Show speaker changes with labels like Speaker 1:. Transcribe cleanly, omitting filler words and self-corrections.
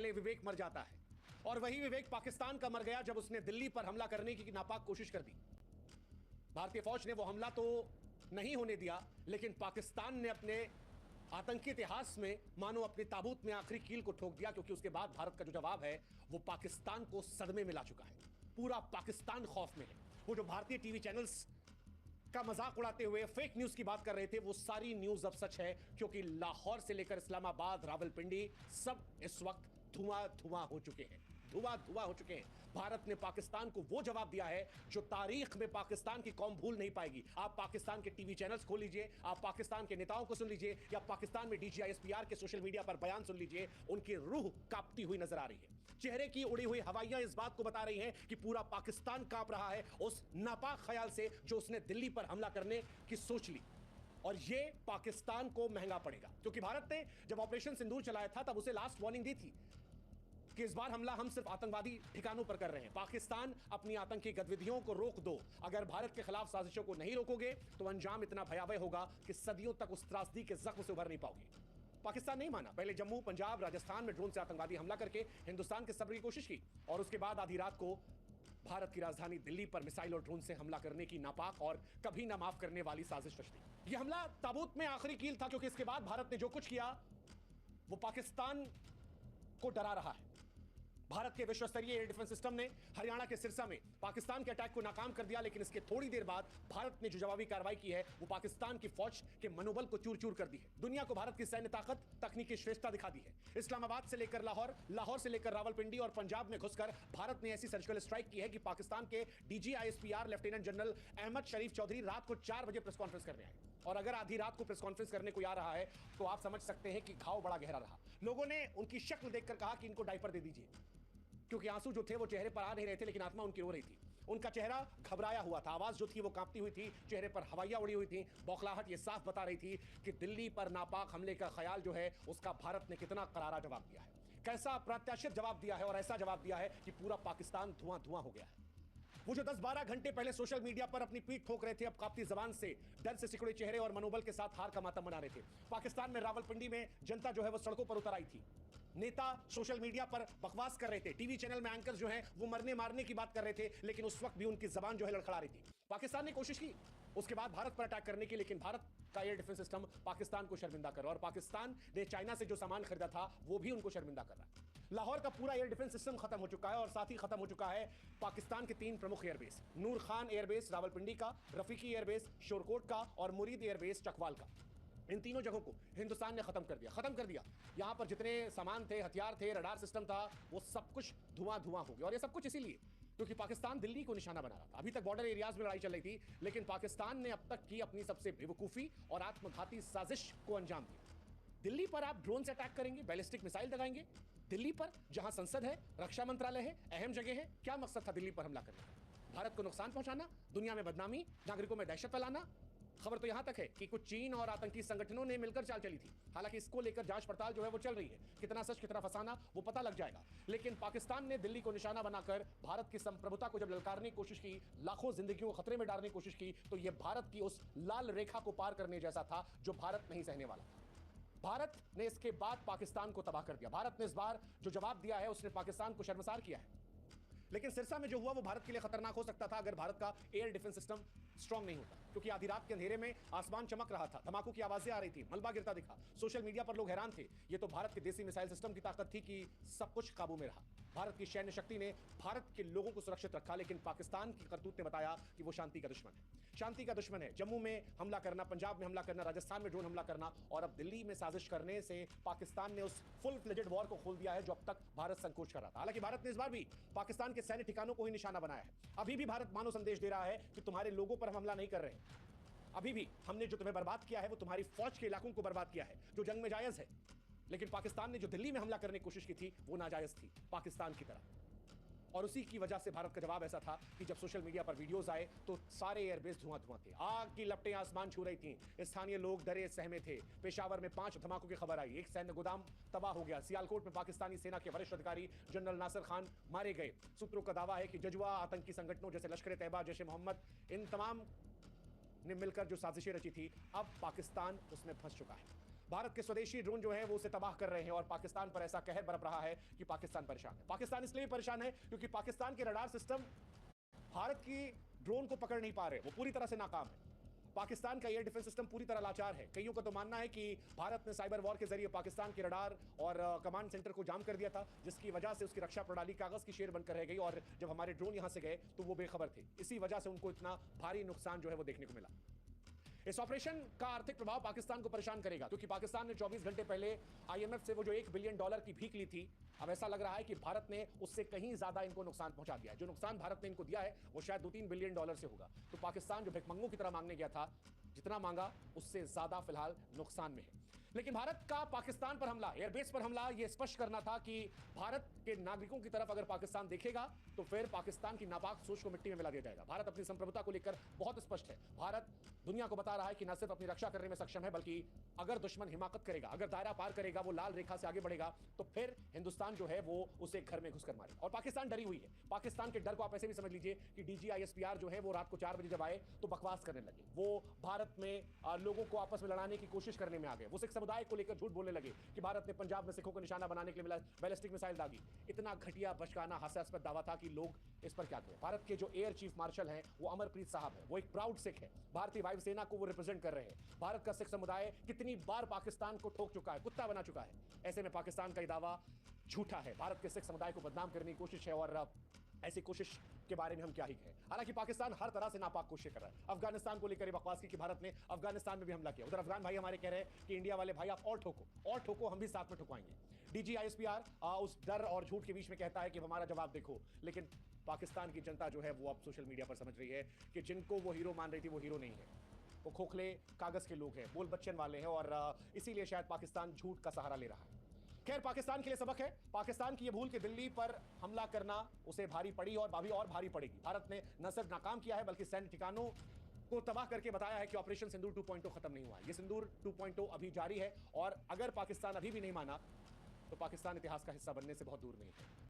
Speaker 1: पहले विवेक मर जाता है, और वही विवेक पाकिस्तान का मर गया जब उसने दिल्ली पर हमला करने की नापाक कोशिश कर दी। भारतीय फौज ने वो हमला तो नहीं होने दिया, लेकिन पाकिस्तान ने अपने आतंकी इतिहास में मानो अपने ताबूत में आखिरी कील को ठोक दिया, क्योंकि उसके बाद भारत का जो जवाब है वो पाकिस्तान को सदमे में ला चुका है। पूरा पाकिस्तान खौफ में है। वो जो भारतीय टीवी चैनल्स का मजाक उड़ाते हुए फेक न्यूज की बात कर रहे थे, वो सारी न्यूज अब सच है, क्योंकि लाहौर से लेकर इस्लामाबाद, रावलपिंडी सब इस वक्त धुआं धुआं हो चुके हैं, धुआं धुआं हो चुके हैं। भारत ने पाकिस्तान को वो जवाब दिया है जो तारीख में पाकिस्तान की कौम भूल नहीं पाएगी। आप पाकिस्तान के टीवी चैनल्स खोल लीजिए, आप पाकिस्तान के नेताओं को सुन लीजिए, या पाकिस्तान में DGISPR के सोशल मीडिया पर बयान सुन लीजिए, उनकी रूह कांपती हुई नजर आ रही है। चेहरे की उड़ी हुई हवाइयां इस बात को बता रही हैं कि पूरा पाकिस्तान कांप रहा है उस नापाक ख्याल से जो उसने दिल्ली पर हमला करने की सोच ली। और ये पाकिस्तान को महंगा पड़ेगा, क्योंकि भारत ने जब ऑपरेशन सिंदूर चलाया था तब उसे लास्ट वार्निंग दी थी कि इस बार हमला हम सिर्फ आतंकवादी ठिकानों पर कर रहे हैं। पाकिस्तान अपनी आतंकी गतिविधियों को रोक दो, अगर भारत के खिलाफ साजिशों को नहीं रोकोगे तो अंजाम इतना भयावह होगा कि सदियों तक उस त्रासदी के जख्म से उभर नहीं पाओगे। पाकिस्तान नहीं माना। पहले जम्मू, पंजाब, राजस्थान में ड्रोन से आतंकवादी हमला करके हिंदुस्तान के सब्र की कोशिश की, और उसके बाद आधी रात को भारत की राजधानी दिल्ली पर मिसाइल और ड्रोन से हमला करने की नापाक और कभी ना माफ करने वाली साजिश रच दी। यह हमला ताबूत में आखिरी कील था, क्योंकि इसके बाद भारत ने जो कुछ किया वो पाकिस्तान को डरा रहा है। भारत के विश्वस्तरीय एयर डिफेंस सिस्टम ने हरियाणा के सिरसा में पाकिस्तान के अटैक को नाकाम कर दिया, लेकिन इसके थोड़ी देर बाद भारत ने जो जवाबी कार्रवाई की है वो पाकिस्तान की फौज के मनोबल को चूर चूर कर दी है। दुनिया को भारत की सैन्य ताकत, तकनीकी श्रेष्ठता दिखा दी है। इस्लामाबाद से लेकर लाहौर, लाहौर से लेकर रावलपिंडी और पंजाब में घुसकर भारत ने ऐसी सर्जिकल स्ट्राइक की है कि पाकिस्तान के DGISPR लेफ्टिनेंट जनरल अहमद शरीफ चौधरी रात को 4 बजे प्रेस कॉन्फ्रेंस करने आए, और अगर आधी रात को प्रेस कॉन्फ्रेंस करने को आ रहा है तो आप समझ सकते हैं कि घाव बड़ा गहरा रहा। लोगों ने उनकी शक्ल देखकर कहा कि इनको डायपर दे दीजिए, क्योंकि आंसू जो थे वो चेहरे पर आ नहीं रहे थे, लेकिन आत्मा उनकी रो रही थी। उनका चेहरा घबराया हुआ था, आवाज जो थी वो कांपती हुई थी, चेहरे पर हवाइयां उड़ी हुई थी। बौखलाहट ये साफ बता रही थी कि दिल्ली पर नापाक हमले का ख्याल जो है उसका भारत ने कितना करारा जवाब दिया है, कैसा अप्रत्याशित जवाब दिया है, और ऐसा जवाब दिया है कि पूरा पाकिस्तान धुआं धुआं हो गया है। वो जो 10-12 घंटे पहले सोशल मीडिया पर अपनी पीठ ठोक रहे थे, अब कांपती जबान से डर से सिकुड़े चेहरे और मनोबल के साथ हार का मातम मना रहे थे। पाकिस्तान में रावलपिंडी में जनता जो है वो सड़कों पर उतर आई थी। नेता सोशल मीडिया पर बकवास कर रहे थे, टीवी चैनल में एंकर जो हैं वो मरने मारने की बात कर रहे थे, लेकिन उस वक्त भी उनकी जबान जो है लड़खड़ा रही थी। पाकिस्तान ने कोशिश की उसके बाद भारत पर अटैक करने की, लेकिन भारत का एयर डिफेंस सिस्टम पाकिस्तान को शर्मिंदा कर रहा है, और पाकिस्तान ने चाइना से जो सामान खरीदा था वो भी उनको शर्मिंदा कर रहा है। लाहौर का पूरा एयर डिफेंस सिस्टम खत्म हो चुका है, और साथ ही खत्म हो चुका है पाकिस्तान के 3 प्रमुख एयरबेस, नूर खान एयरबेस रावलपिंडी का, रफीकी एयरबेस शोरकोट का, और मुरीद एयरबेस चकवाल का। इन तीनों जगहों को हिंदुस्तान ने खत्म कर दिया। यहां पर जितने सामान थे, हथियार थे, रडार सिस्टम था, वो सब कुछ धुआं धुआं हो गया। और ये सब कुछ इसीलिए क्योंकि पाकिस्तान दिल्ली को निशाना बना रहा था। अभी तक बॉर्डर एरियाज में लड़ाई चल रही थी, लेकिन पाकिस्तान ने अब तक की अपनी सबसे बेवकूफी और आत्मघाती साजिश को अंजाम दिया। दिल्ली पर आप ड्रोन से अटैक करेंगे, बैलिस्टिक मिसाइल दगाएंगे, दिल्ली पर जहां संसद है, रक्षा मंत्रालय है, अहम जगह है। क्या मकसद था दिल्ली पर हमला करने का? भारत को नुकसान पहुंचाना, दुनिया में बदनामी, नागरिकों में दहशत फैलाना। खबर तो यहां तक है कि कुछ चीन और आतंकी संगठनों ने मिलकर चाल चली थी। हालांकि इसको लेकर जांच पड़ताल जो है वो चल रही है, कितना सच कितना फसाना वो पता लग जाएगा। लेकिन पाकिस्तान ने दिल्ली को निशाना बनाकर भारत की संप्रभुता को जब ललकारने की कोशिश की, लाखों जिंदगियों को खतरे में डालने की कोशिश की, तो यह भारत की उस लाल रेखा को पार करने जैसा था जो भारत नहीं सहने वाला था। भारत ने इसके बाद पाकिस्तान को तबाह कर दिया। भारत ने इस बार जो जवाब दिया है उसने पाकिस्तान को शर्मसार किया है। लेकिन सिरसा में जो हुआ वो भारत के लिए खतरनाक हो सकता था अगर भारत का एयर डिफेंस सिस्टम स्ट्रांग नहीं होता, क्योंकि आधी रात के अंधेरे में आसमान चमक रहा था, धमाकों की आवाजें आ रही थी, मलबा गिरता दिखा, सोशल मीडिया पर लोग हैरान थे। ये तो भारत के देसी मिसाइल सिस्टम की ताकत थी कि सब कुछ काबू में रहा। भारत की सैन्य शक्ति ने भारत के लोगों को सुरक्षित रखा, लेकिन पाकिस्तान की करतूत ने बताया कि वो शांति का दुश्मन है। शांति का दुश्मन है। जम्मू में हमला करना, पंजाब में हमला करना, राजस्थान में ड्रोन हमला करना, और अब दिल्ली में साजिश करने से पाकिस्तान ने उस फुल फ्लेजेड वॉर को खोल दिया है जो अब तक भारत संकोच कर रहा था। हालांकि भारत ने इस बार भी पाकिस्तान के सैन्य ठिकानों को ही निशाना बनाया है। अभी भी भारत मानो संदेश दे रहा है कि तुम्हारे लोगों पर हम हमला नहीं कर रहे। अभी भी हमने जो तुम्हें बर्बाद किया है वो तुम्हारी फौज के इलाकों को बर्बाद किया है, जो जंग में जायज है। लेकिन पाकिस्तान ने जो दिल्ली में हमला करने की कोशिश की थी वो नाजायज थी, पाकिस्तान की तरह। और उसी की वजह से भारत का जवाब ऐसा था कि जब सोशल मीडिया पर वीडियोस आए तो सारे एयरबेस धुआं धुआं थे, आग की लपटें आसमान छू रही थी। स्थानीय लोग डरे सहमे थे। पेशावर में 5 धमाकों की खबर आई, एक सैन्य गोदाम तबाह हो गया। सियालकोट में पाकिस्तानी सेना के वरिष्ठ अधिकारी जनरल नासिर खान मारे गए। सूत्रों का दावा है कि जजुआ आतंकी संगठनों जैसे लश्कर तैयबा, जैश ए मोहम्मद, इन तमाम ने मिलकर जो साजिशें रची थी, अब पाकिस्तान उसमें फंस चुका है। भारत के स्वदेशी ड्रोन जो है वो उसे तबाह कर रहे हैं और पाकिस्तान पर ऐसा कहर बरप रहा है कि पाकिस्तान परेशान है। पाकिस्तान इसलिए परेशान है क्योंकि पाकिस्तान के रडार सिस्टम भारत की ड्रोन को पकड़ नहीं पा रहे, वो पूरी तरह से नाकाम है। पाकिस्तान का एयर डिफेंस सिस्टम पूरी तरह लाचार है। कईयों का तो मानना है कि भारत ने साइबर वॉर के जरिए पाकिस्तान के रडार और कमांड सेंटर को जाम कर दिया था, जिसकी वजह से उसकी रक्षा प्रणाली कागज की शेर बनकर रह गई और जब हमारे ड्रोन यहां से गए तो वो बेखबर थे। इसी वजह से उनको इतना भारी नुकसान जो है वो देखने को मिला। इस ऑपरेशन का आर्थिक प्रभाव पाकिस्तान को परेशान करेगा क्योंकि पाकिस्तान ने 24 घंटे पहले आईएमएफ से वो जो $1 बिलियन की भीख ली थी, अब ऐसा लग रहा है कि भारत ने उससे कहीं ज्यादा इनको नुकसान पहुंचा दिया है। जो नुकसान भारत ने इनको दिया है वो शायद $2-3 बिलियन से होगा। तो पाकिस्तान जो भिखमंगों की तरह मांगने गया था, जितना मांगा उससे ज्यादा फिलहाल नुकसान में है। लेकिन भारत का पाकिस्तान पर हमला, एयरबेस पर हमला, यह स्पष्ट करना था कि भारत के नागरिकों की तरफ अगर पाकिस्तान देखेगा तो फिर पाकिस्तान की नापाक सोच को मिट्टी में मिला दिया जाएगा। भारत अपनी संप्रभुता को लेकर बहुत स्पष्ट है। भारत दुनिया को बता रहा है कि न सिर्फ अपनी रक्षा करने में सक्षम है, बल्कि अगर दुश्मन हिमाकत करेगा, अगर दायरा पार करेगा, वो लाल रेखा से आगे बढ़ेगा, तो फिर हिंदुस्तान जो है वो उसे घर में घुसकर मारे। और पाकिस्तान डरी हुई है। पाकिस्तान के डर को आप ऐसे भी समझ लीजिए कि DGISPR जो है वो रात को 4 बजे जब आए तो बकवास करने लगे। वो भारत में लोगों को आपस में लड़ाने की कोशिश करने में आ गए। वो सिख समुदाय को लेकर झूठ बोलने लगे कि भारत ने पंजाब में सिखों को निशाना बनाने के लिए बैलिस्टिक मिसाइल दागी। इतना घटिया, बचकाना, हास्यास्पद दावा था कि लोग इस पर क्या करें। भारत के जो एयर चीफ मार्शल हैं वो अमरप्रीत साहब है, वो एक प्राउड सिख है, भारतीय वायुसेना को वो रिप्रेजेंट कर रहे हैं। भारत का सिख समुदाय कितनी बार पाकिस्तान को ठोक चुका है, कुत्ता बना चुका है। ऐसे में पाकिस्तान का ये दावा झूठा है। भारत के सिख समुदाय को बदनाम करने की कोशिश है और ऐसी कोशिश के बारे में हम क्या ही कहें। हालांकि पाकिस्तान हर तरह से नापाक कोशिश कर रहा है। अफगानिस्तान को लेकर बकवास की कि भारत ने अफगानिस्तान में भी हमला किया। उधर अफगान भाई हमारे कह रहे हैं कि इंडिया वाले भाई आप और ठोको, हम भी साथ में ठुकवाएंगे। DGISPR उस डर और झूठ के बीच में कहता है कि हमारा जवाब देखो, लेकिन पाकिस्तान की जनता जो है वो अब सोशल मीडिया पर समझ रही है कि जिनको वो हीरो मान रही थी वो हीरो नहीं है, वो खोखले कागज के लोग हैं, बोल बच्चन वाले हैं और इसीलिए शायद पाकिस्तान झूठ का सहारा ले रहा है। खैर, पाकिस्तान के लिए सबक है। पाकिस्तान की ये भूल कि दिल्ली पर हमला करना उसे भारी पड़ी और अभी और भारी पड़ेगी। भारत ने न सिर्फ नाकाम किया है बल्कि सैन्य ठिकानों को तबाह करके बताया है कि ऑपरेशन सिंदूर 2.0 खत्म नहीं हुआ है। ये सिंदूर 2.0 अभी जारी है और अगर पाकिस्तान अभी भी नहीं माना तो पाकिस्तान इतिहास का हिस्सा बनने से बहुत दूर नहीं है।